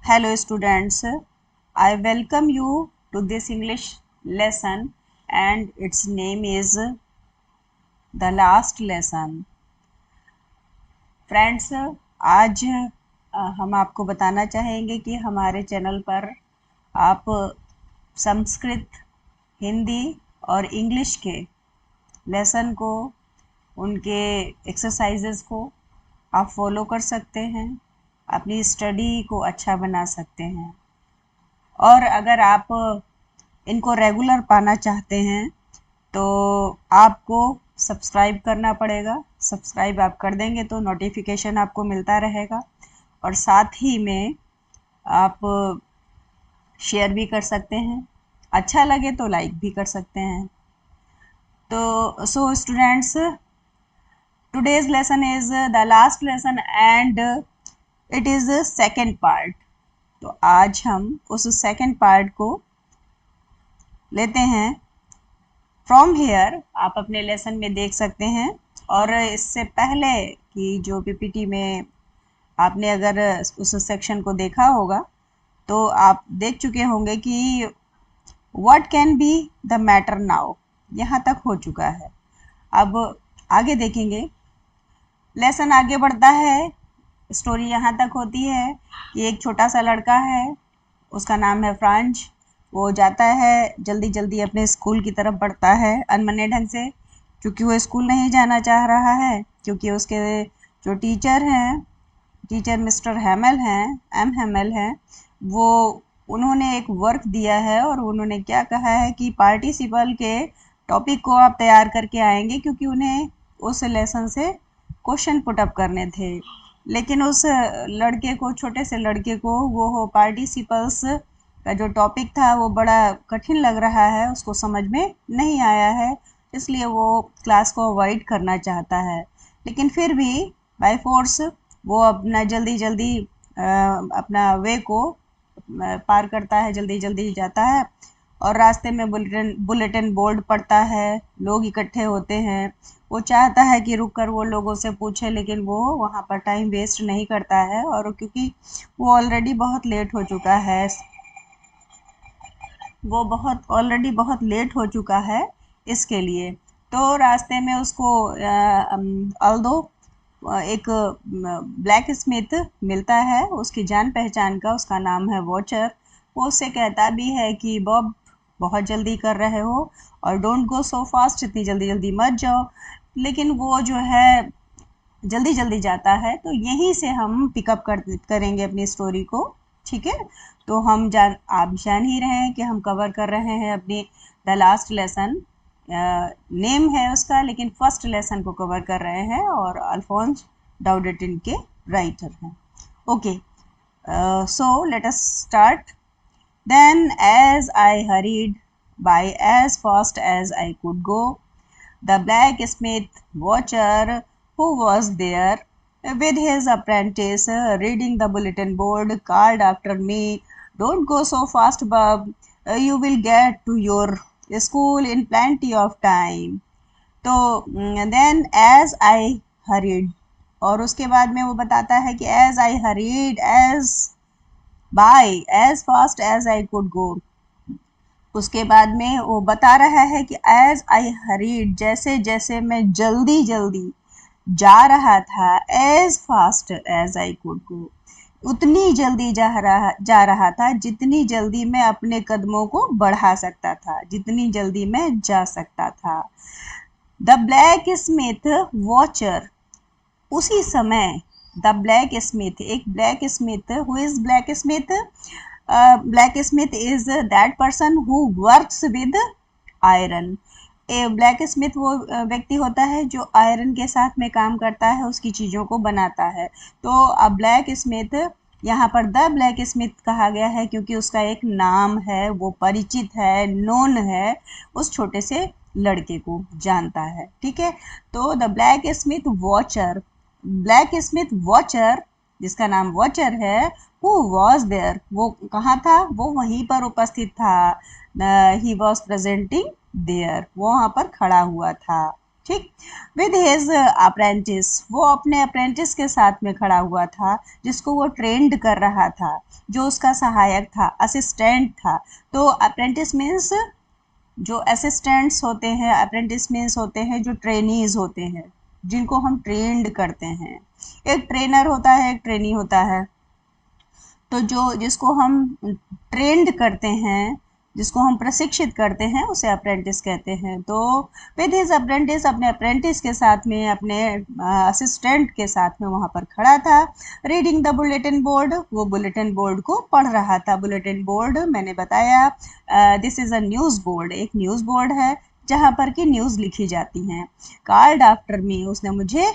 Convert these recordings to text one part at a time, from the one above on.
Hello students, I welcome you to this English lesson and its name is The Last Lesson. Friends, आज हम आपको बताना चाहेंगे कि हमारे चैनल पर आप संस्कृत, हिंदी और इंग्लिश के लेसन को, उनके एक्सरसाइजेस को आप फॉलो कर सकते हैं, अपनी स्टडी को अच्छा बना सकते हैं। और अगर आप इनको रेगुलर पाना चाहते हैं तो आपको सब्सक्राइब करना पड़ेगा। सब्सक्राइब आप कर देंगे तो नोटिफिकेशन आपको मिलता रहेगा और साथ ही में आप शेयर भी कर सकते हैं, अच्छा लगे तो लाइक भी कर सकते हैं। तो so students, today's lesson is the last lesson and it is the second part. तो आज हम उस सेकंड पार्ट को लेते हैं। फ्रॉम हेयर आप अपने लेसन में देख सकते हैं और इससे पहले कि जो पीपीटी में आपने अगर उस सेक्शन को देखा होगा तो आप देख चुके होंगे कि what can be the matter now, यहाँ तक हो चुका है। अब आगे देखेंगे, लेसन आगे बढ़ता है। स्टोरी यहाँ तक होती है कि एक छोटा सा लड़का है, उसका नाम है फ्रांज। वो जाता है जल्दी जल्दी अपने स्कूल की तरफ बढ़ता है अनमने ढंग से, क्योंकि वो स्कूल नहीं जाना चाह रहा है, क्योंकि उसके जो टीचर हैं, टीचर मिस्टर हैमल हैं, एम हैमल हैं, वो उन्होंने एक वर्क दिया है और उन्होंने क्या कहा है कि पार्टिसिपल के टॉपिक को आप तैयार करके आएंगे, क्योंकि उन्हें उस लेसन से क्वेश्चन पुट अप करने थे। लेकिन उस लड़के को, छोटे से लड़के को, वो पार्टिसिपल्स का जो टॉपिक था वो बड़ा कठिन लग रहा है, उसको समझ में नहीं आया है, इसलिए वो क्लास को अवॉइड करना चाहता है। लेकिन फिर भी बाय फोर्स वो अपना जल्दी जल्दी अपना वे को पार करता है, जल्दी जल्दी जाता है और रास्ते में बुलेटिन बोर्ड पड़ता है, लोग इकट्ठे होते हैं। वो चाहता है कि रुक कर वो लोगों से पूछे, लेकिन वो वहाँ पर टाइम वेस्ट नहीं करता है और क्योंकि वो ऑलरेडी बहुत लेट हो चुका है, ऑलरेडी बहुत लेट हो चुका है इसके लिए। तो रास्ते में उसको ऑल्दो एक ब्लैक स्मिथ मिलता है, उसकी जान पहचान का, उसका नाम है वॉचर। वो उससे कहता भी है कि बॉब बहुत जल्दी कर रहे हो और डोंट गो सो फास्ट, इतनी जल्दी जल्दी मत जाओ। लेकिन वो जो है जल्दी जल्दी जाता है। तो यहीं से हम पिकअप करेंगे अपनी स्टोरी को, ठीक है। तो आप जान ही रहे हैं कि हम कवर कर रहे हैं अपनी द लास्ट लेसन, नेम है उसका, लेकिन फर्स्ट लेसन को कवर कर रहे हैं और अल्फोंस डाउडेटिन के राइटर हैं। Okay, so let us start. Then as I hurried by as fast as I could go, the blacksmith watcher who was there with his apprentice reading the bulletin board called after me, "Don't go so fast, Bub. You will get to your school in plenty of time." तो then as I hurried, और उसके बाद में वो बताता है कि as I hurried as by as fast as I could go। उसके बाद में वो बता रहा है कि as I hurried, जैसे जैसे मैं जल्दी जल्दी जा रहा था, as fast as I could go, उतनी जल्दी जा रहा था जितनी जल्दी मैं अपने कदमों को बढ़ा सकता था, जितनी जल्दी मैं जा सकता था। द ब्लैक स्मिथ वॉचर, उसी समय द ब्लैक स्मिथ, एक black Smith, who is black Smith? Black Smith is that person who works with iron. Black Smith वो व्यक्ति होता है जो आयरन के साथ में काम करता है, उसकी चीज़ों को बनाता है। तो अब ब्लैक स्मिथ, यहाँ पर द ब्लैक स्मिथ कहा गया है क्योंकि उसका एक नाम है, वो परिचित है, नोन है, उस छोटे से लड़के को जानता है, ठीक है। तो the black Smith watcher, black Smith watcher जिसका नाम वॉचर है, हु वॉज देयर, वो कहाँ था? वो वहीं पर उपस्थित था। ही वॉज प्रेजेंटिंग देयर, वो वहाँ पर खड़ा हुआ था, ठीक। विद हिज अप्रेंटिस, वो अपने अप्रेंटिस के साथ में खड़ा हुआ था, जिसको वो ट्रेंड कर रहा था, जो उसका सहायक था, असिस्टेंट था। तो अप्रेंटिस मीन्स जो असिस्टेंट्स होते हैं, अप्रेंटिस मीन्स होते हैं जो ट्रेनीज होते हैं, जिनको हम ट्रेंड करते हैं। एक ट्रेनर होता है, एक ट्रेनी होता है। तो जो जिसको हम ट्रेंड करते हैं, जिसको हम प्रशिक्षित करते हैं, उसे अप्रेंटिस कहते हैं। तो विद हिज अप्रेंटिस, अपने अप्रेंटिस के साथ में, अपने असिस्टेंट के साथ में वहाँ पर खड़ा था। रीडिंग द बुलेटिन बोर्ड, वो बुलेटिन बोर्ड को पढ़ रहा था। बुलेटिन बोर्ड मैंने बताया, this is a news board, एक न्यूज़ बोर्ड है जहाँ पर कि न्यूज़ लिखी जाती हैं। कॉल्ड आफ्टर मी, उसने मुझे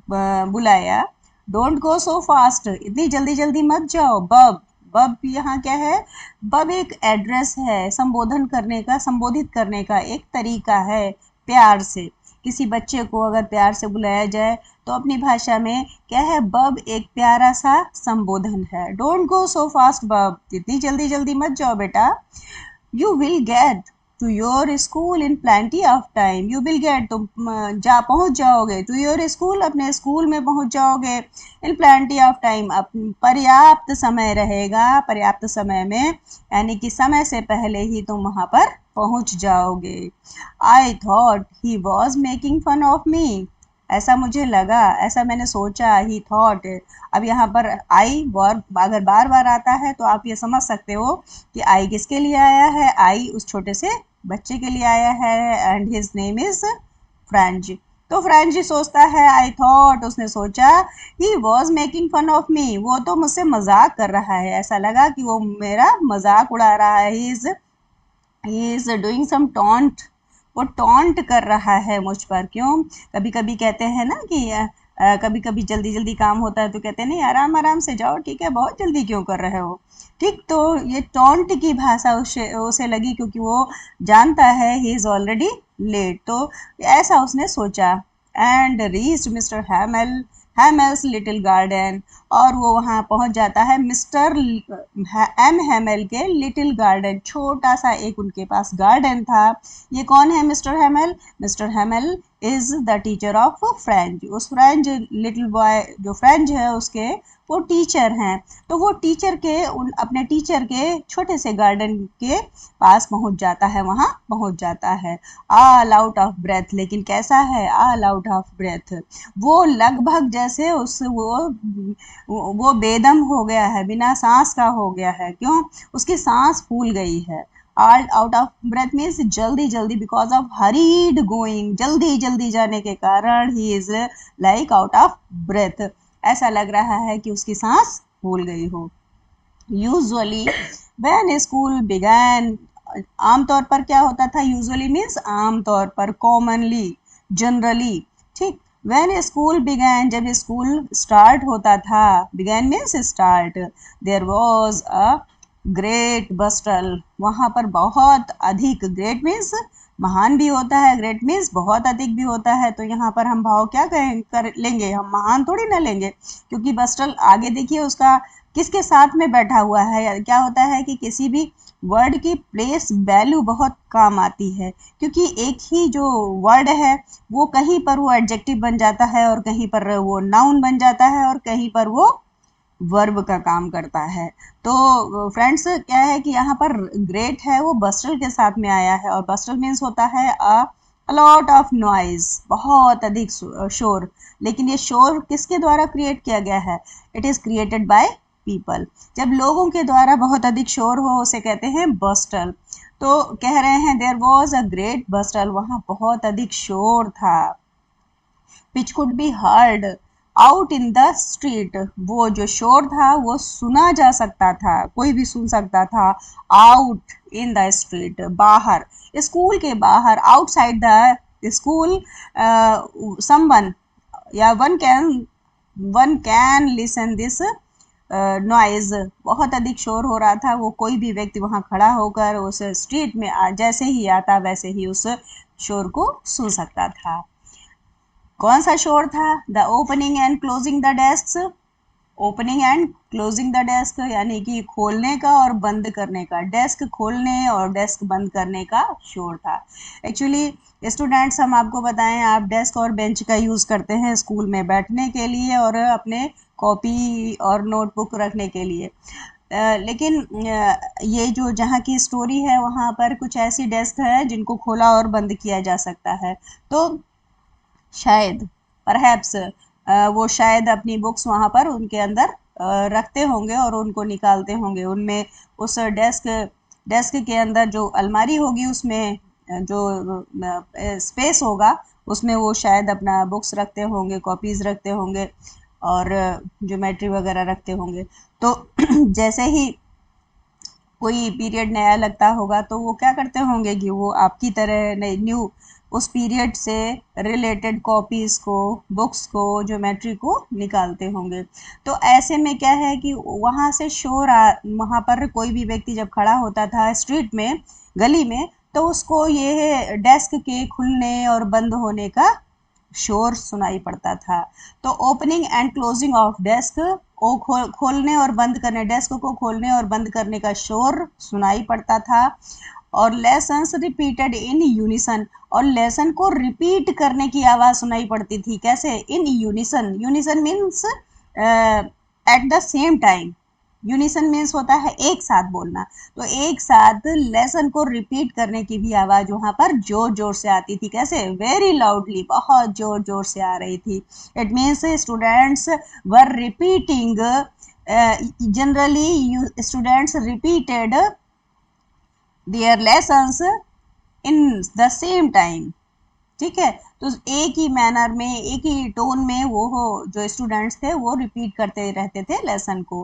बुलाया। डोंट गो सो फास्ट, इतनी जल्दी जल्दी मत जाओ। बब, बब यहाँ क्या है? बब एक एड्रेस है, संबोधन करने का, संबोधित करने का एक तरीका है प्यार से। किसी बच्चे को अगर प्यार से बुलाया जाए तो अपनी भाषा में क्या है? बब एक प्यारा सा संबोधन है। डोंट गो सो फास्ट बब, इतनी जल्दी जल्दी मत जाओ बेटा। You will get to your school in plenty of time, you will get, तुम जा पहुंच जाओगे, टू योर स्कूल, अपने स्कूल में पहुंच जाओगे, इन प्लेंटी ऑफ टाइम, पर्याप्त समय रहेगा, पर्याप्त समय में, यानी कि समय से पहले ही तुम वहां पर पहुंच जाओगे। I thought he was making fun of me, ऐसा मुझे लगा, ऐसा मैंने सोचा। ही थॉट, अब यहाँ पर आई वर्ब अगर बार बार आता है तो आप ये समझ सकते हो कि आई किसके लिए आया है। आई उस छोटे से बच्चे के लिए आया है, and his name is French. तो फ्रेंच सोचता है, आई थॉट, उसने सोचा, he was making fun of me, वो तो मुझसे मजाक कर रहा है, ऐसा लगा कि वो मेरा मजाक उड़ा रहा है। He is doing some taunt, वो टॉन्ट कर रहा है मुझ पर। क्यों? कभी कभी कहते हैं ना कि कभी कभी जल्दी जल्दी काम होता है तो कहते हैं नहीं, आराम आराम से जाओ, ठीक है, बहुत जल्दी क्यों कर रहे हो। ठीक, तो ये टॉन्ट की भाषा उसे लगी, क्योंकि वो जानता है ही इज ऑलरेडी लेट। तो ऐसा उसने सोचा। And reached Mr Hamel, Hamel's little garden, और वो वहाँ पहुँच जाता है मिस्टर एम हैमेल के लिटिल गार्डन, छोटा सा एक उनके पास गार्डन था। ये कौन है mister Hamel? Mister Hamel is the teacher of French, उस फ्रेंच लिटिल बॉय जो फ्रेंच है उसके वो टीचर हैं। तो वो टीचर के अपने टीचर के छोटे से गार्डन के पास पहुंच जाता है, वहां पहुंच जाता है। ऑल आउट ऑफ ब्रेथ, लेकिन कैसा है? ऑल आउट ऑफ ब्रेथ, वो लगभग जैसे उस वो बेदम हो गया है, बिना सांस का हो गया है। क्यों? उसकी सांस फूल गई है। All out of breath means जल्दी जल्दी, बिकॉज ऑफ हरीड गोइंग, जल्दी जल्दी जाने के कारण he is like out of breath, ऐसा लग रहा है कि उसकी सांस फूल गई हो। यूजुअली व्हेन स्कूल बिगैन, आमतौर पर क्या होता था? यूजुअली मीन्स आमतौर पर, कॉमनली, जनरली। ठीक, व्हेन स्कूल बिगैन, जब स्कूल स्टार्ट होता था, began means start, there was a great bustle, वहाँ पर बहुत अधिक, ग्रेट मीन्स महान भी होता है, ग्रेट मीन्स बहुत अधिक भी होता है। तो यहाँ पर हम भाव क्या कर लेंगे? हम महान थोड़ी ना लेंगे, क्योंकि बस्टल आगे देखिए उसका किसके साथ में बैठा हुआ है। क्या होता है कि किसी भी वर्ड की प्लेस वैल्यू बहुत काम आती है, क्योंकि एक ही जो वर्ड है वो कहीं पर वो एडजेक्टिव बन जाता है, और कहीं पर वो नाउन बन जाता है, और कहीं पर वो वर्ब का काम करता है। तो फ्रेंड्स क्या है कि यहाँ पर ग्रेट है वो बस्टल के साथ में आया है, और बस्टल मीन्स होता है अ लॉट ऑफ नॉइज, बहुत अधिक शोर। लेकिन ये शोर किसके द्वारा क्रिएट किया गया है? It is created by people. जब लोगों के द्वारा बहुत अधिक शोर हो उसे कहते हैं बस्टल। तो कह रहे हैं देयर वॉज अ ग्रेट बस्टल, वहां बहुत अधिक शोर था। Which could be heard out in the street, वो जो शोर था वो सुना जा सकता था, कोई भी सुन सकता था। आउट इन द स्ट्रीट, बाहर, स्कूल के बाहर, आउटसाइड द स्कूल, समवन या one can listen this noise, बहुत अधिक शोर हो रहा था। वो कोई भी व्यक्ति वहां खड़ा होकर उस स्ट्रीट में जैसे ही आता वैसे ही उस शोर को सुन सकता था। कौन सा शोर था? The opening and closing the desk, opening and closing the desk, यानी कि खोलने का और बंद करने का, डेस्क खोलने और डेस्क बंद करने का शोर था। एक्चुअली स्टूडेंट्स, हम आपको बताएं, आप डेस्क और बेंच का यूज़ करते हैं स्कूल में बैठने के लिए और अपने कॉपी और नोटबुक रखने के लिए। लेकिन ये जो जहाँ की स्टोरी है वहाँ पर कुछ ऐसी डेस्क है जिनको खोला और बंद किया जा सकता है। तो शायद परहैप्स वो शायद अपनी बुक्स वहाँ पर उनके अंदर रखते होंगे और उनको निकालते होंगे। उनमें उस डेस्क डेस्क के अंदर जो अलमारी होगी उसमें जो स्पेस होगा उसमें वो शायद अपना बुक्स रखते होंगे, कॉपीज़ रखते होंगे और ज्योमेट्री वगैरह रखते होंगे। तो जैसे ही कोई पीरियड नया लगता होगा तो वो क्या करते होंगे कि वो आपकी तरह न्यू उस पीरियड से रिलेटेड कॉपीज़ को, बुक्स को, ज्योमेट्री को निकालते होंगे। तो ऐसे में क्या है कि वहाँ से शोर वहाँ पर कोई भी व्यक्ति जब खड़ा होता था स्ट्रीट में, गली में, तो उसको ये डेस्क के खुलने और बंद होने का शोर सुनाई पड़ता था। तो opening and closing of desk, खोलने और बंद करने, डेस्क को खोलने और बंद करने का शोर सुनाई पड़ता था। और लेसन्स रिपीटेड इन यूनिसन, और लेसन को रिपीट करने की आवाज़ सुनाई पड़ती थी। कैसे? इन unison. Unison means at the same time. Unison means होता है एक साथ बोलना। तो एक साथ लेसन को रिपीट करने की भी आवाज़ वहाँ पर जोर जोर से आती थी। कैसे? वेरी लाउडली, बहुत जोर जोर से आ रही थी। It means students were repeating, generally students repeated their lessons in the same time. ठीक है, तो एक ही मैनर में, एक ही टोन में वो हो जो स्टूडेंट्स थे वो रिपीट करते रहते थे लेसन को।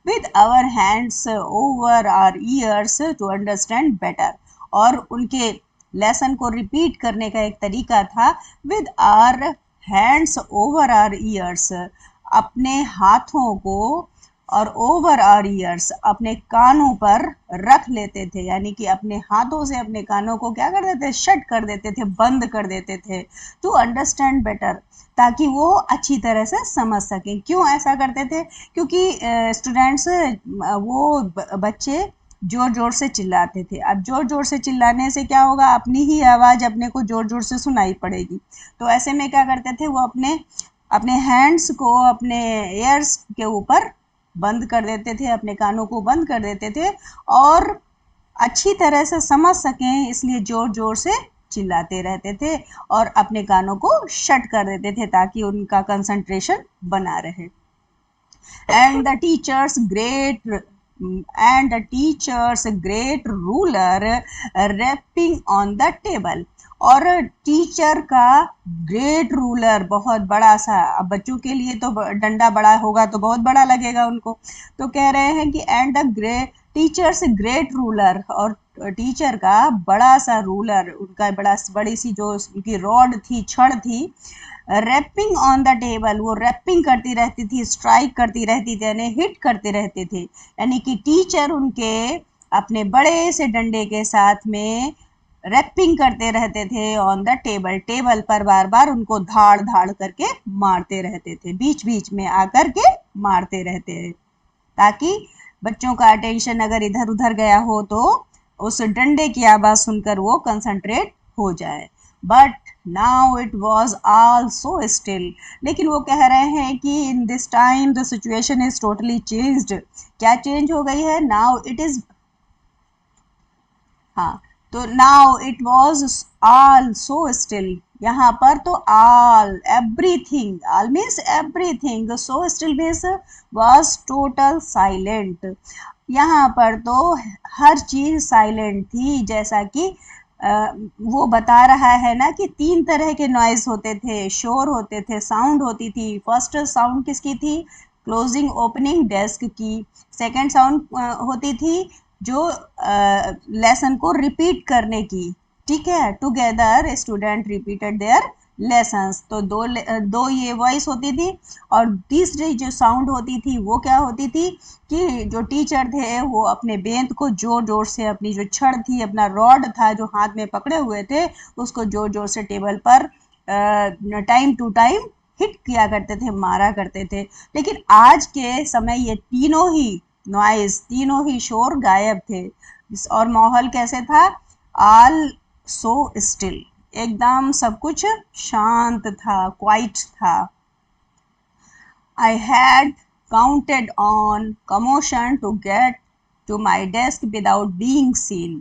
With our hands over our ears to understand better, और उनके लेसन को रिपीट करने का एक तरीका था with our hands over our ears, अपने हाथों को, और ओवर आवर ईयर्स, अपने कानों पर रख लेते थे। यानी कि अपने हाथों से अपने कानों को क्या कर देते? शट कर देते थे, बंद कर देते थे। टू अंडरस्टैंड बेटर, ताकि वो अच्छी तरह से समझ सकें। क्यों ऐसा करते थे? क्योंकि स्टूडेंट्स, वो बच्चे जोर जोर से चिल्लाते थे। अब जोर जोर से चिल्लाने से क्या होगा? अपनी ही आवाज़ अपने को जोर जोर से सुनाई पड़ेगी। तो ऐसे में क्या करते थे? वो अपने अपने हैंड्स को अपने एयर्स के ऊपर बंद कर देते थे, अपने कानों को बंद कर देते थे, और अच्छी तरह से समझ सकें इसलिए जोर जोर से चिल्लाते रहते थे और अपने कानों को शट कर देते थे ताकि उनका कंसंट्रेशन बना रहे। and the teacher's great and the teacher's great ruler rapping on the table, और टीचर का ग्रेट रूलर, बहुत बड़ा सा, अब बच्चों के लिए तो डंडा बड़ा होगा तो बहुत बड़ा लगेगा उनको, तो कह रहे हैं कि and the great teachers great ruler, और टीचर का बड़ा सा रूलर, उनका बड़ी सी जो उनकी रॉड थी, छड़ थी, रैपिंग ऑन द टेबल, वो रैपिंग करती रहती थी, स्ट्राइक करती रहती थी, यानी हिट करते रहते थे। यानी कि टीचर उनके अपने बड़े से डंडे के साथ में रैपिंग करते रहते थे ऑन द टेबल, टेबल पर बार बार उनको धाड़ धाड़ करके मारते रहते थे, बीच बीच में आकर के मारते रहते थे, ताकि बच्चों का अटेंशन अगर इधर उधर गया हो तो उस डंडे की आवाज़ सुनकर वो कंसंट्रेट हो जाए। But now it was all so still, लेकिन वो कह रहे हैं कि in this time the situation is totally changed. क्या चेंज हो गई है? नाउ इट इज, हाँ, तो now it was all so still, यहाँ पर तो all, everything, all means everything, so still means was total silent. यहाँ पर तो हर चीज़ साइलेंट थी। जैसा कि वो बता रहा है ना कि 3 तरह के नॉइज़ होते थे, शोर होते थे, साउंड होती थी। फर्स्ट साउंड किसकी थी? क्लोजिंग ओपनिंग डेस्क की। सेकंड साउंड होती थी जो लेसन को रिपीट करने की। ठीक है, together student repeated their lessons, तो दो ये वॉइस होती थी। और तीसरी जो साउंड होती थी वो क्या होती थी कि जो टीचर थे वो अपने बेंत को जोर जोर से, अपनी जो छड़ थी, अपना रॉड था जो हाथ में पकड़े हुए थे, उसको जोर जोर से टेबल पर टाइम टू टाइम हिट किया करते थे, मारा करते थे। लेकिन आज के समय ये तीनों ही नॉइज, तीनों ही शोर गायब थे। और माहौल कैसे था? ऑल सो स्टिल, एकदम सब कुछ शांत था, क्वाइट था। I had counted on commotion to get to my desk without being seen.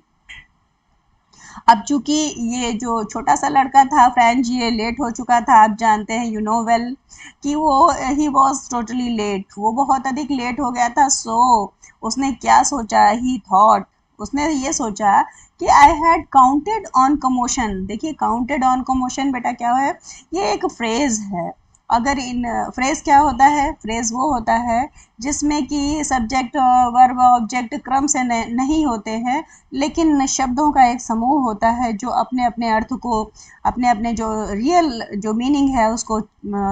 अब चूंकि ये जो छोटा सा लड़का था फ्रेंच, ये लेट हो चुका था, आप जानते हैं, यू नो वेल, कि वो ही वॉज टोटली लेट, वो बहुत अधिक लेट हो गया था। सो उसने क्या सोचा? ही थॉट, उसने ये सोचा कि आई हैड काउंटेड ऑन कमोशन। देखिए, काउंटेड ऑन कमोशन बेटा क्या है? ये एक फ्रेज है। अगर इन फ्रेज क्या होता है? फ्रेज वो होता है जिसमें कि सब्जेक्ट वर्ब ऑब्जेक्ट क्रम से नहीं होते हैं, लेकिन शब्दों का एक समूह होता है जो अपने अपने अर्थ को, अपने अपने जो रियल जो मीनिंग है उसको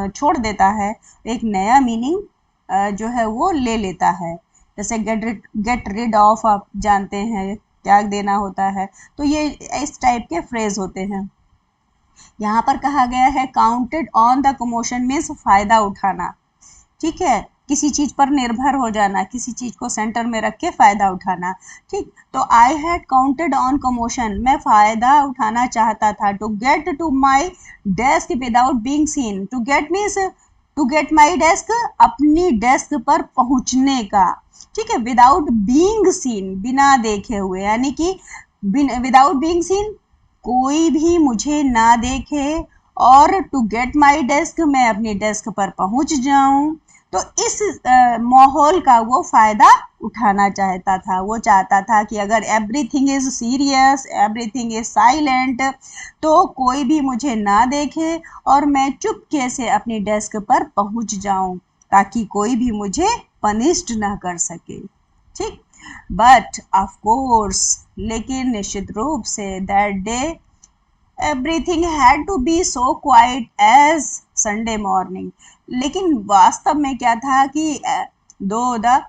छोड़ देता है, एक नया मीनिंग जो है वो ले लेता है। जैसे गेट रिड ऑफ, आप जानते हैं, त्याग देना होता है। तो ये इस टाइप के फ्रेज होते हैं। यहाँ पर कहा गया है counted on the commotion means फायदा उठाना, ठीक है, किसी चीज पर निर्भर हो जाना, किसी चीज को सेंटर में रख के फायदा उठाना, ठीक। तो I had counted on commotion, मैं फायदा उठाना चाहता था। To get to my desk without being seen, to get means to get my desk, अपनी डेस्क पर पहुंचने का, ठीक है, विदाउट बीइंग सीन, बिना देखे हुए, यानी कि विदाउट बीइंग सीन, कोई भी मुझे ना देखे, और टू गेट माई डेस्क, मैं अपनी डेस्क पर पहुंच जाऊं। तो इस माहौल का वो फायदा उठाना चाहता था। वो चाहता था कि अगर everything is serious, everything is silent, तो कोई भी मुझे ना देखे और मैं चुपके से अपनी डेस्क पर पहुंच जाऊं, ताकि कोई भी मुझे पनिश्ड ना कर सके, ठीक। बट ऑफ कोर्स, लेकिन निश्चित रूप से, that day everything had to be so quiet as Sunday morning. लेकिन वास्तव में क्या था कि दो द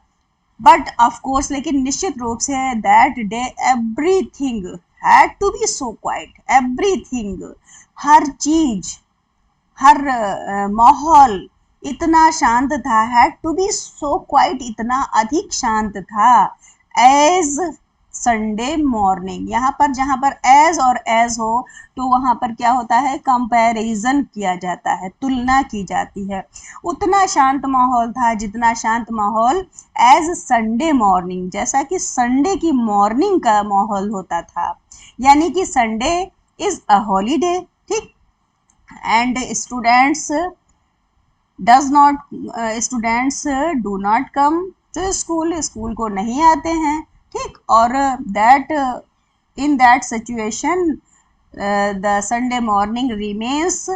बट ऑफ कोर्स, लेकिन निश्चित रूप से, that day everything had to be so quiet, everything, हर चीज, हर माहौल इतना शांत था, had to be so quiet, इतना अधिक शांत था, एज संडे मॉर्निंग। यहाँ पर जहाँ पर एज और एज हो तो वहाँ पर क्या होता है? कंपैरिजन किया जाता है, तुलना की जाती है। उतना शांत माहौल था जितना शांत माहौल एज संडे मॉर्निंग, जैसा कि संडे की मॉर्निंग का माहौल होता था। यानी कि संडे इज अ हॉलीडे, ठीक, and students does not, students do not come to school, school को नहीं आते हैं, ठीक। और that in that situation the Sunday morning remains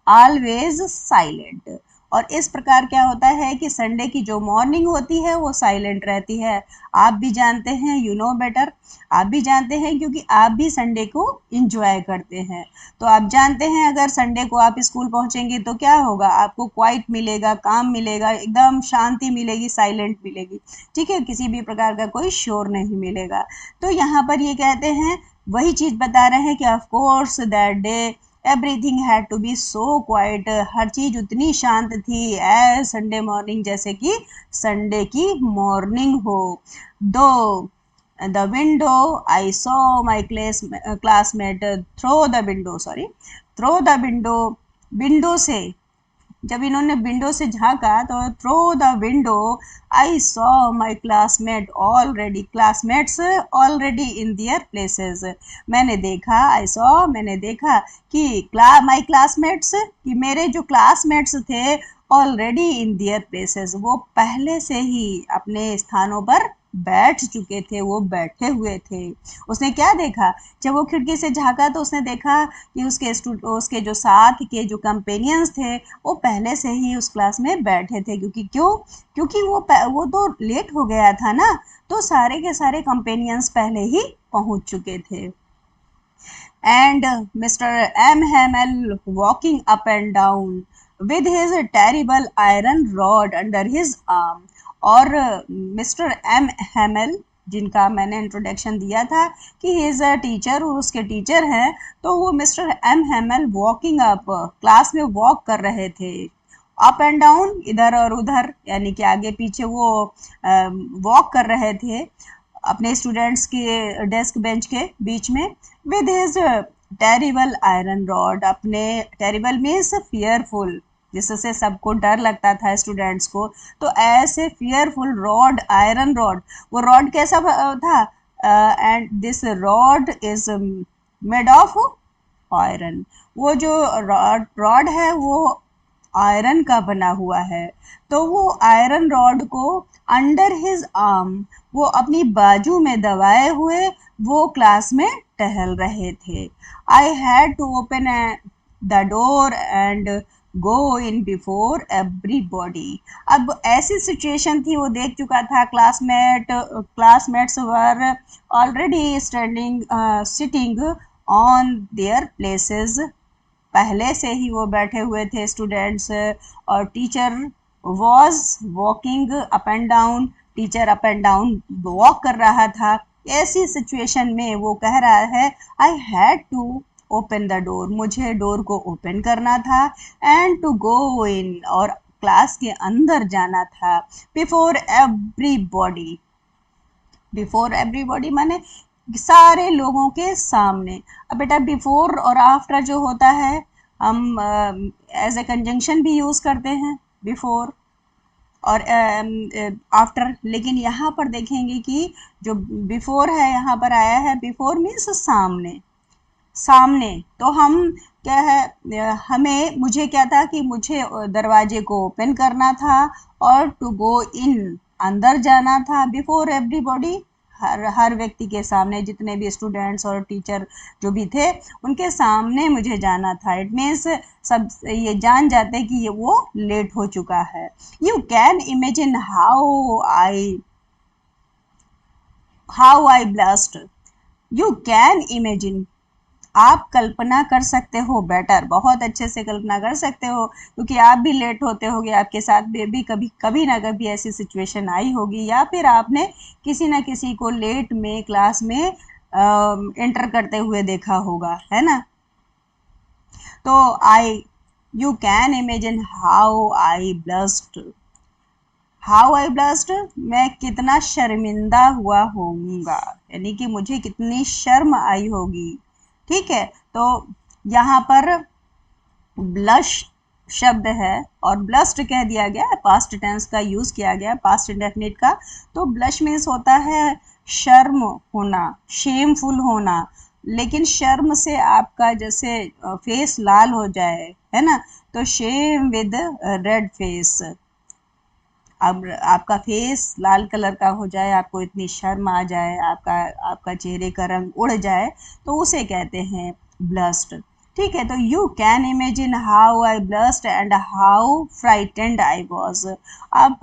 always silent. और इस प्रकार क्या होता है कि संडे की जो मॉर्निंग होती है वो साइलेंट रहती है। आप भी जानते हैं, यू नो बेटर, आप भी जानते हैं, क्योंकि आप भी संडे को इंजॉय करते हैं। तो आप जानते हैं अगर संडे को आप स्कूल पहुंचेंगे तो क्या होगा? आपको क्वाइट मिलेगा, काम मिलेगा, एकदम शांति मिलेगी, साइलेंट मिलेगी, ठीक है, किसी भी प्रकार का कोई शोर नहीं मिलेगा। तो यहाँ पर ये कहते हैं, वही चीज बता रहे हैं कि of course that day everything had to be so quiet, हर चीज उतनी शांत थी, एज संडे मॉर्निंग, जैसे कि संडे की मॉर्निंग हो। Through the window I saw my classmate through the window, sorry, through the window, window से, जब इन्होंने विंडो से झांका तो through the window I saw my classmate already, classmates already in their places, मैंने देखा, आई सॉ, मैंने देखा कि माई क्लासमेट्स, कि मेरे जो क्लासमेट्स थे, ऑलरेडी इन दियर प्लेसेस, वो पहले से ही अपने स्थानों पर बैठ चुके थे, वो बैठे हुए थे। उसने क्या देखा? जब वो खिड़की से झांका तो उसने देखा कि उसके जो साथ के जो कंपेनियंस थे वो पहले से ही उस क्लास में बैठे थे। क्योंकि वो तो लेट हो गया था ना, तो सारे के सारे कंपेनियंस पहले ही पहुंच चुके थे। And Mr. M. Hamel walking up and down with his terrible iron rod under his arm. और मिस्टर एम हैमल, जिनका मैंने इंट्रोडक्शन दिया था कि ही इज़ अ टीचर, उसके टीचर हैं, तो वो mister M Hamel walking up, class में वॉक कर रहे थे, अप एंड डाउन, इधर और उधर, यानी कि आगे पीछे वो वॉक कर रहे थे अपने स्टूडेंट्स के डेस्क बेंच के बीच में, with his terrible iron rod. अपने टेरिबल मीन्स फियरफुल, जिससे सबको डर लगता था स्टूडेंट्स को, तो ऐसे फियरफुल रॉड, आयरन रॉड, वो रॉड कैसा था, and this rod is made of iron. वो जो रॉड है वो आयरन का बना हुआ है। तो वो आयरन रॉड को अंडर हिज आर्म, वो अपनी बाजू में दबाए हुए वो क्लास में टहल रहे थे। I had to open the door and go in before everybody. अब ऐसी सिचुएशन थी, वो देख चुका था, classmates were already standing sitting on their places. पहले से ही वो बैठे हुए थे स्टूडेंट्स, और teacher was walking up and down, teacher up and down walk कर रहा था। ऐसी सिचुएशन में वो कह रहा है, I had to open the door, मुझे डोर को ओपन करना था, एंड टू गो इन, और क्लास के अंदर जाना था, बिफोर एवरीबॉडी। बिफोर एवरीबॉडी माने सारे लोगों के सामने। अब बेटा बिफोर और आफ्टर जो होता है, हम एज ए कंजंक्शन भी यूज़ करते हैं, बिफोर और आफ्टर। लेकिन यहाँ पर देखेंगे कि जो बिफोर है यहाँ पर आया है, बिफोर मीन्स सामने, सामने। तो हम क्या है, हमें, मुझे क्या था कि मुझे दरवाजे को ओपन करना था और टू गो इन, अंदर जाना था, बिफोर एवरीबॉडी, हर व्यक्ति के सामने, जितने भी स्टूडेंट्स और टीचर जो भी थे उनके सामने मुझे जाना था। इट मीन्स सब ये जान जाते कि ये वो लेट हो चुका है। You can imagine how I blast. You can imagine, आप कल्पना कर सकते हो, बेटर, बहुत अच्छे से कल्पना कर सकते हो, क्योंकि आप भी लेट होते होगे, आपके साथ भी कभी ना कभी ऐसी सिचुएशन आई होगी, या फिर आपने किसी ना किसी को लेट में क्लास में एंटर करते हुए देखा होगा, है ना। तो you can imagine how I blast, मैं कितना शर्मिंदा हुआ होऊंगा, यानी कि मुझे कितनी शर्म आई होगी। ठीक है, तो यहाँ पर ब्लश शब्द है और ब्लस्ट कह दिया गया है, पास्ट टेंस का यूज किया गया, पास्ट इंडेफिनिट का। तो ब्लश मीन्स होता है शर्म होना, शेमफुल होना। लेकिन शर्म से आपका जैसे फेस लाल हो जाए, है ना, तो शेम विद रेड फेस। अब आपका फेस लाल कलर का हो जाए, आपको इतनी शर्म आ जाए, आपका चेहरे का रंग उड़ जाए, तो उसे कहते हैं ब्लस्ट। ठीक है, तो you can imagine how I blast and how frightened I was. आप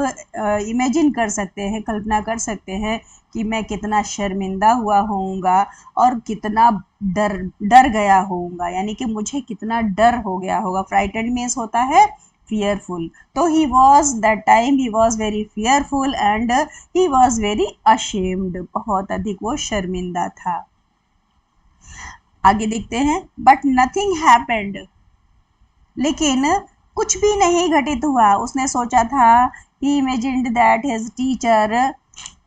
इमेजिन कर सकते हैं, कल्पना कर सकते हैं कि मैं कितना शर्मिंदा हुआ होऊंगा और कितना डर गया होऊंगा, यानी कि मुझे कितना डर हो गया होगा। फ्राइटेंड मीन्स होता है fearful. So he was, that time he was very fearful and he was very ashamed. बहुत अधिक वो शर्मिंदा था। आगे देखते हैं, but nothing happened. लेकिन कुछ भी नहीं घटित हुआ। उसने सोचा था, he imagined that his teacher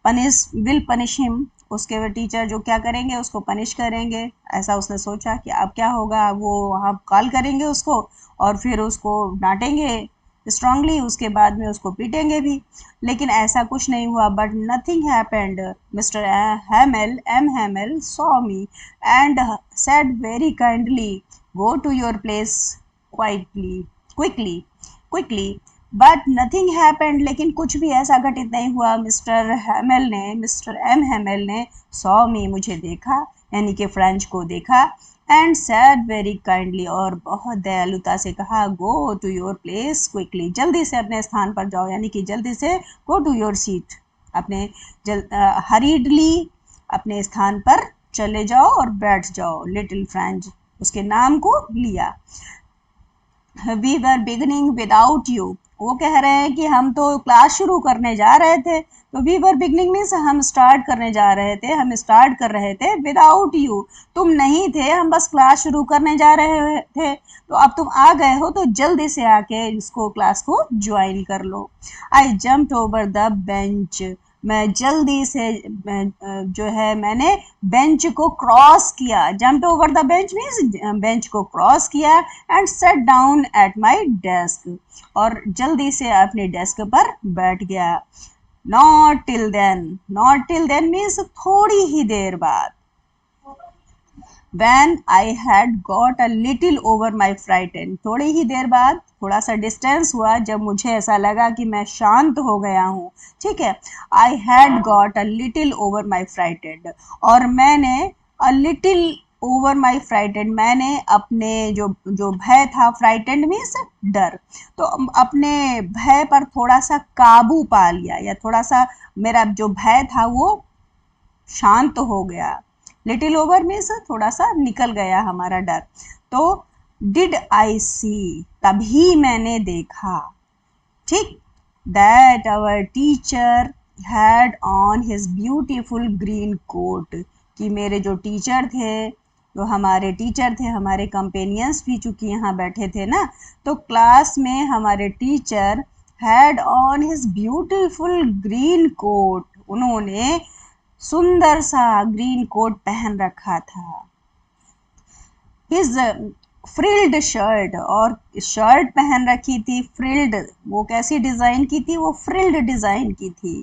will punish him. उसके टीचर जो क्या करेंगे, उसको पनिश करेंगे, ऐसा उसने सोचा कि अब क्या होगा, वो वहाँ कॉल करेंगे उसको और फिर उसको डांटेंगे स्ट्रांगली, उसके बाद में उसको पीटेंगे भी। लेकिन ऐसा कुछ नहीं हुआ। But nothing happened. Mister Hamel saw me and said very kindly, go to your place quickly. But nothing happened, लेकिन कुछ भी ऐसा घटित नहीं हुआ। मिस्टर एम हैमेल ने सॉ मी, मुझे देखा, यानी कि फ्रेंच को देखा, एंड सेड वेरी काइंडली, और बहुत दयालुता से कहा, go to your place quickly, जल्दी से अपने स्थान पर जाओ, यानी कि जल्दी से गो टू योर सीट, अपने हरीडली अपने स्थान पर चले जाओ और बैठ जाओ। लिटिल फ्रेंच उसके नाम को लिया। We were beginning without you. वो कह रहे हैं कि हम तो क्लास शुरू करने जा रहे थे, तो वी वर बिगनिंग मीन्स हम स्टार्ट करने जा रहे थे, हम स्टार्ट कर रहे थे विदाउट यू, तुम नहीं थे, हम बस क्लास शुरू करने जा रहे थे, तो अब तुम आ गए हो तो जल्दी से आके इसको क्लास को ज्वाइन कर लो। I jumped over the bench, मैं जल्दी से जो है मैंने बेंच को क्रॉस किया, jumped over the bench means bench को क्रॉस किया, and set down at my desk, और जल्दी से अपने डेस्क पर बैठ गया। नॉट टिल देन मीन्स थोड़ी ही देर बाद। When I had got a little over my frightened, थोड़ी ही देर बाद, थोड़ा सा डिस्टेंस हुआ जब मुझे ऐसा लगा कि मैं शांत हो गया हूँ, ठीक है। I had got a little over my frightened, और मैंने a little over my frightened, मैंने अपने जो जो भय था, frightened मीन्स डर, तो अपने भय पर थोड़ा सा काबू पा लिया, या थोड़ा सा मेरा जो भय था वो शांत हो गया। लिटिल ओवर मीन्स थोड़ा सा निकल गया हमारा डर। तो डिड आई सी, तभी मैंने देखा, ठीक, that our teacher had on his beautiful green coat, कि मेरे जो टीचर थे, तो हमारे टीचर थे, हमारे कंपेनियंस भी चूंकि यहाँ बैठे थे ना, तो क्लास में हमारे teacher had on his beautiful green coat, उन्होंने सुंदर सा ग्रीन कोट पहन रखा था। हिज फ्रिल्ड शर्ट, और शर्ट पहन रखी थी फ्रिल्ड, वो कैसी डिजाइन की थी, वो फ्रिल्ड डिजाइन की थी।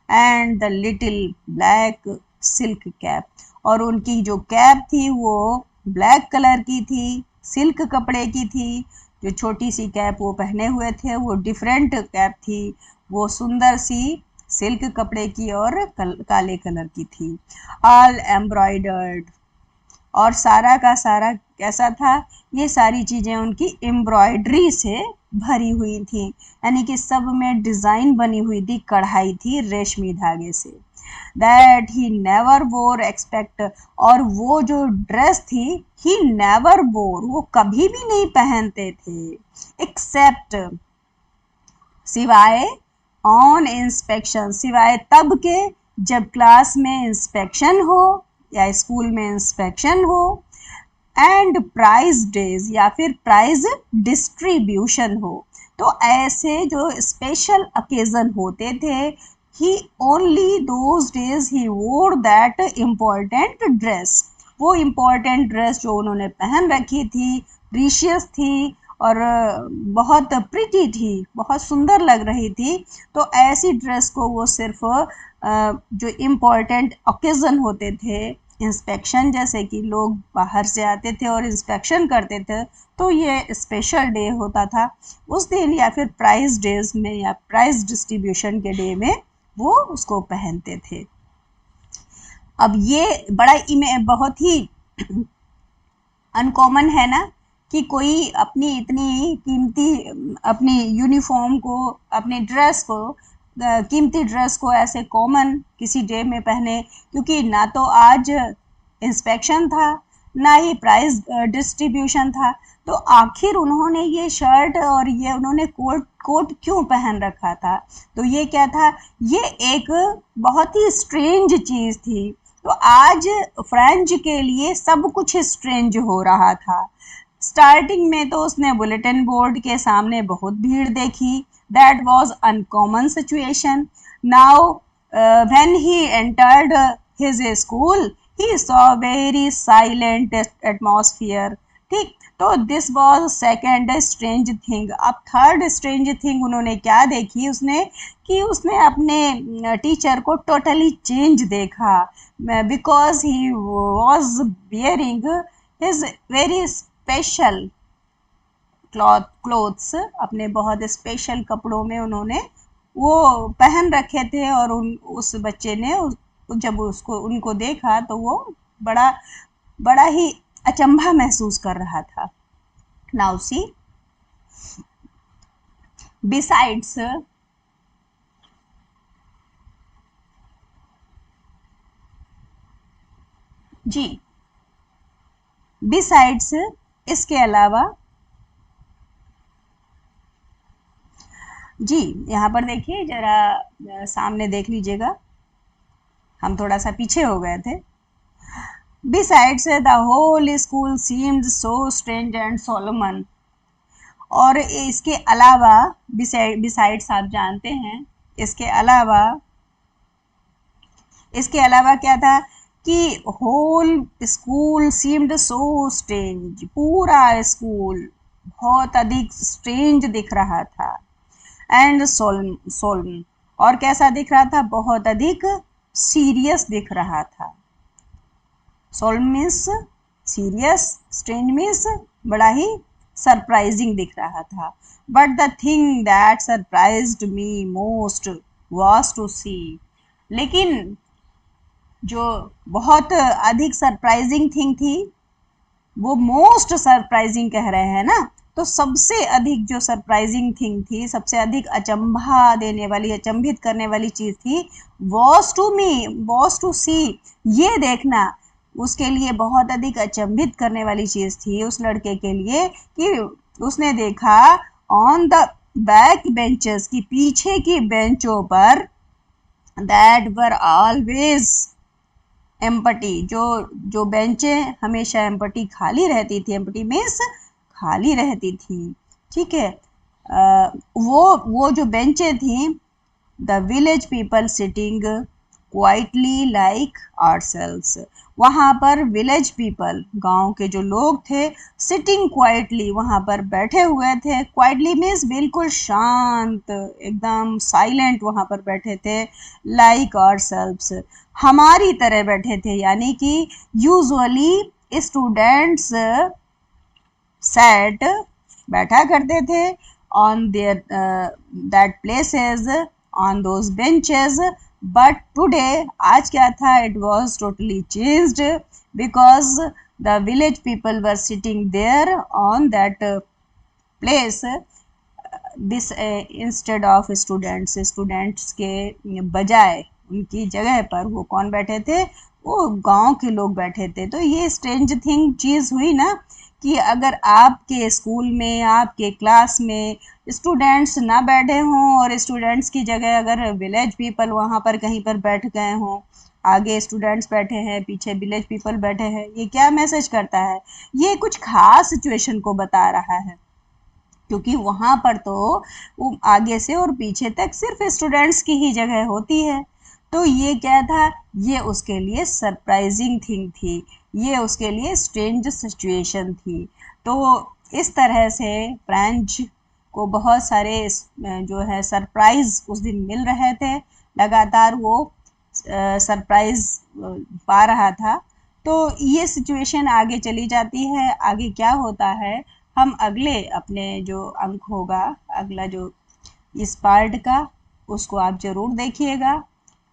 And the little black silk cap, और उनकी जो कैप थी वो ब्लैक कलर की थी, सिल्क कपड़े की थी। जो छोटी सी कैप वो पहने हुए थे वो डिफरेंट कैप थी, वो सुंदर सी सिल्क कपड़े की और काले कलर की थी। ऑल एम्ब्रॉयडर्ड, और सारा का सारा कैसा था, ये सारी चीज़ें उनकी एम्ब्रॉयडरी से भरी हुई थी, यानी कि सब में डिज़ाइन बनी हुई थी, कढ़ाई थी रेशमी धागे से। दैट ही नेवर वोर एक्सपेक्ट, और वो जो ड्रेस थी, ही नेवर वोर, वो कभी भी नहीं पहनते थे, एक्सेप्ट, सिवाय, ऑन इंस्पेक्शन, सिवाय तब के जब क्लास में इंस्पेक्शन हो या स्कूल में इंस्पेक्शन हो, एंड प्राइज डेज, या फिर प्राइज डिस्ट्रीब्यूशन हो, तो ऐसे जो स्पेशल ओकेजन होते थे, ही ओनली दोज डेज ही वोर दैट इम्पोर्टेंट ड्रेस, वो इम्पोर्टेंट ड्रेस जो उन्होंने पहन रखी थी, प्रीशियस थी और बहुत प्रिटी थी, बहुत सुंदर लग रही थी, तो ऐसी ड्रेस को वो सिर्फ जो इम्पोर्टेंट ओकेजन होते थे, इंस्पेक्शन, जैसे कि लोग बाहर से आते थे और इंस्पेक्शन करते थे, तो ये स्पेशल डे होता था उस दिन, या फिर प्राइज डेज में या प्राइज डिस्ट्रीब्यूशन के डे में वो उसको पहनते थे। अब ये बहुत ही अनकॉमन है ना, कि कोई अपनी इतनी कीमती अपनी यूनिफॉर्म को, अपनी ड्रेस को, कीमती ड्रेस को ऐसे कॉमन किसी डे में पहने, क्योंकि ना तो आज इंस्पेक्शन था, ना ही प्राइज डिस्ट्रीब्यूशन था, तो आखिर उन्होंने ये शर्ट और ये उन्होंने कोट क्यों पहन रखा था, तो ये क्या था, ये एक बहुत ही स्ट्रेंज चीज़ थी। तो आज फ्रेंच के लिए सब कुछ स्ट्रेंज हो रहा था। स्टार्टिंग में तो उसने बुलेटिन बोर्ड के सामने बहुत भीड़ देखी, that was uncommon situation. Now when he entered his school, he saw very silent atmosphere, ठीक, तो this was second strange thing. अब थर्ड स्ट्रेंज थिंग उन्होंने क्या देखी, उसने कि उसने अपने टीचर को टोटली चेंज देखा, because he was bearing his very special clothes, अपने बहुत स्पेशल कपड़ों में उन्होंने वो पहन रखे थे, और उस बच्चे ने जब उसको उनको देखा तो वो बड़ा बड़ा ही अचंभा महसूस कर रहा था। नाउ सी, बिसाइड्स, जी, बिसाइड्स, इसके अलावा, जी यहाँ पर देखिए जरा सामने देख लीजिएगा, हम थोड़ा सा पीछे हो गए थे। Besides, the whole school seemed so strange and solemn. और इसके अलावा बिसाइड्स आप जानते हैं, इसके अलावा क्या था कि whole school seemed so strange, पूरा स्कूल बहुत अधिक स्ट्रेंज दिख रहा था। एंड सोल्म और कैसा दिख रहा था, बहुत अधिक सीरियस दिख रहा था। Solemn means serious, strange means बड़ा ही सरप्राइजिंग दिख रहा था। But the thing that surprised me most was to see, लेकिन जो बहुत अधिक सरप्राइजिंग थिंग थी, वो मोस्ट सरप्राइजिंग कह रहे हैं ना, तो सबसे अधिक जो सरप्राइजिंग थिंग थी, सबसे अधिक अचंभा देने वाली, अचंभित करने वाली चीज थी, was to me, was to see, ये देखना उसके लिए बहुत अधिक अचंभित करने वाली चीज थी उस लड़के के लिए, कि उसने देखा ऑन द बैक बेंचेस, की पीछे की बेंचों पर, दैट वर ऑलवेज एम्पटी, जो बेंचें हमेशा एम्पटी खाली रहती थी, एम्पटी मीन्स खाली रहती थी, ठीक है। वो जो बेंचें थी, the village people sitting quietly like ourselves, वहाँ पर विलेज पीपल, गांव के जो लोग थे, सिटिंग क्वाइटली, वहाँ पर बैठे हुए थे, क्वाइटली मीन्स बिल्कुल शांत, एकदम साइलेंट वहाँ पर बैठे थे, लाइक आवरसेल्व्स, हमारी तरह बैठे थे, यानी कि यूजुअली स्टूडेंट्स सेट, बैठा करते थे, on their that places, on those benches, but today, आज क्या था, it was totally changed, because the village people were sitting there on that place, this instead of students के बजाय, उनकी जगह पर वो कौन बैठे थे, वो गांव के लोग बैठे थे। तो ये स्ट्रेंज थिंग चीज़ हुई ना, कि अगर आपके स्कूल में, आपके क्लास में स्टूडेंट्स ना बैठे हों और स्टूडेंट्स की जगह अगर विलेज पीपल वहाँ पर कहीं पर बैठ गए हों, आगे स्टूडेंट्स बैठे हैं, पीछे विलेज पीपल बैठे हैं, ये क्या मैसेज करता है, ये कुछ खास सिचुएशन को बता रहा है, क्योंकि वहाँ पर तो आगे से और पीछे तक सिर्फ स्टूडेंट्स की ही जगह होती है। तो ये क्या था, ये उसके लिए सरप्राइजिंग थिंग थी, ये उसके लिए स्ट्रेंज सिचुएशन थी। तो इस तरह से फ्रेंच को बहुत सारे जो है सरप्राइज उस दिन मिल रहे थे, लगातार वो सरप्राइज पा रहा था। तो ये सिचुएशन आगे चली जाती है, आगे क्या होता है हम अगले अपने जो अंक होगा, अगला जो इस पार्ट का, उसको आप ज़रूर देखिएगा,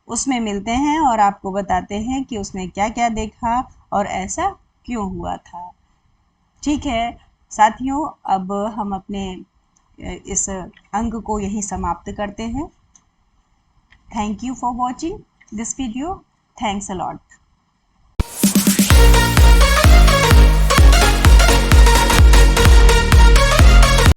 उसमें मिलते हैं और आपको बताते हैं कि उसने क्या क्या देखा और ऐसा क्यों हुआ था। ठीक है साथियों, अब हम अपने इस अंक को यहीं समाप्त करते हैं। Thank you for watching this video, thanks a lot.